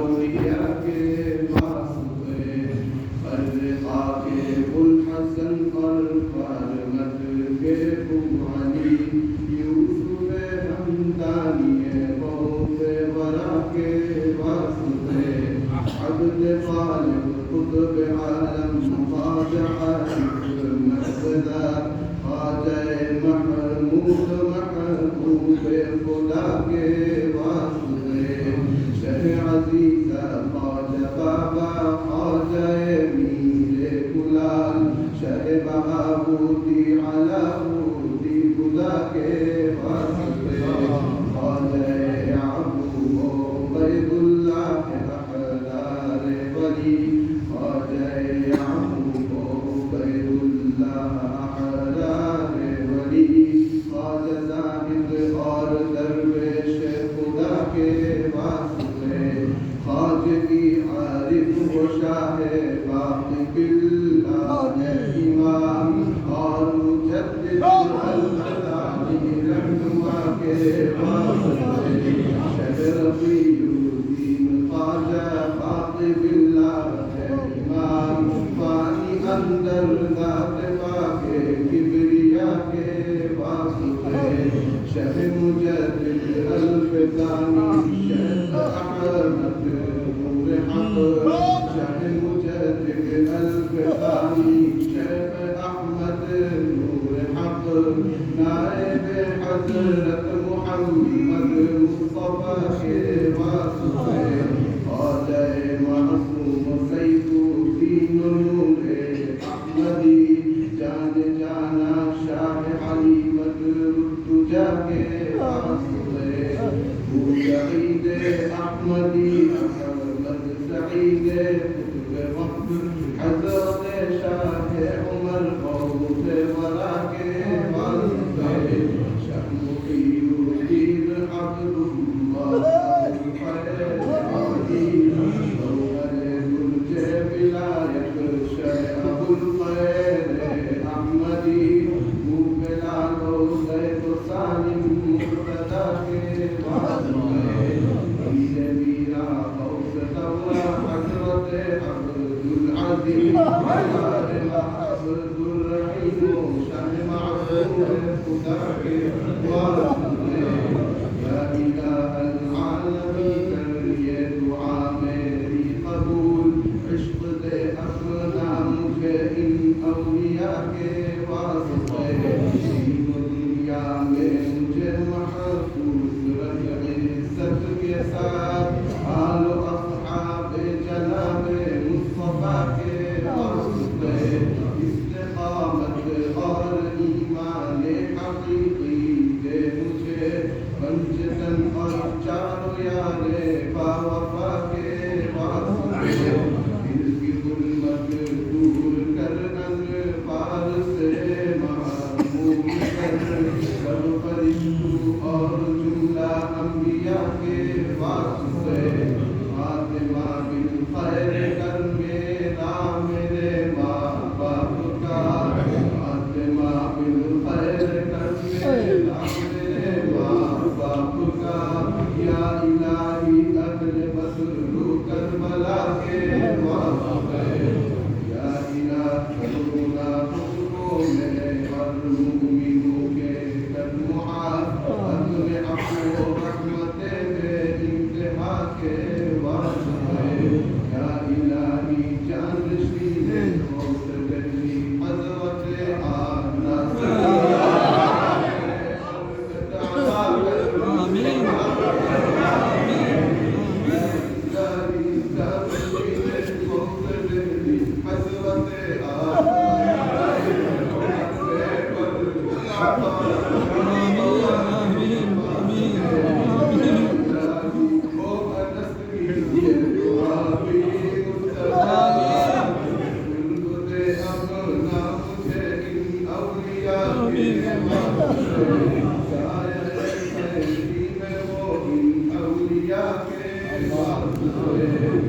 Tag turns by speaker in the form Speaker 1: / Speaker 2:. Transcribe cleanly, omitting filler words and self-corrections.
Speaker 1: اولیاء کے واسطے فرقہ کے بلحسن اور فرمت کے علی یوسف ہمدانی بہت ورا کے واسطے عبد غالب قطب عالم خواجہ مقتدر خواجہ محمود محبوب خدا کے واسطے شہ عزیزہ خواجہ بابا خواجہ میر کلال شہ بہاوتی علاؤدی خدا کے واسطے خواجہ یعقوب عبید اللہ احرار ولی خواجہ یعقوب عبید اللہ احرار ولی خواجہ زاہد اور درویش خدا کے واسطے خواجگی عارف و شاہ باقی باللہ امام اور مجدد الفضالی رہنما کے واسطے شہ رفیع الدین خواجہ باقی باللہ امام فانی اندر ذات پاک کبریا کے واسطے شہ مجدد الفضانی شیخ احمد نور حق شہ مجدد الفضانی شیخ احمد نور حق نائب حضرت محمد مصطفیٰ کے واسطے خواجہ معصوم سیف الدین نور احمدی جان جانا شاہ حلیمت الدجا کے واسطے سعید احمدی احمد سعید قطب وقت حضرت شاہ عمر بہت ورا کے واسطے شاہ محی الدین عبد اللہ خیر علی نور گلچ ولایت شیخ ابو الخیر احمدی بلال و زید و سالم مرتضیٰ کے واسطے پیر میرا غوث طلع حضرت عبد العزیز عبد الرحیم و شاہ معصوم خدا کے واسطے یا الہ العالمین کر یہ دعا میری قبول عشق دے اپنا مجھے ان اولیاء کے واسطے دین و دنیا میں مجھے محفوظ رکھ عزت کے ساتھ آل و اصحاب جناب مصطفیٰ کے واسطے استقامت اور ایمان حقیقی دے مجھے پنجتن اور چاروں یار باوفا کے واسطے دل کی ظلمت دور کر انوار سے معمول کر سب فرشتوں اور جملہ انبیاء کے واسطے فاطمہ بالخیر کر میرا میرے ماں باپ کا فاطمہ بالخیر کر میرا میرے ماں باپ کا یا الہی اہل بدر و کربلا کے واسطے یا الہی گناہوں میں اور مومنوں کے قدمات اپنے عفو و رحمت بے انتہا کے واسطے یا الہی جانشین غوث دہلی حضرت آمنہ اولیاء کے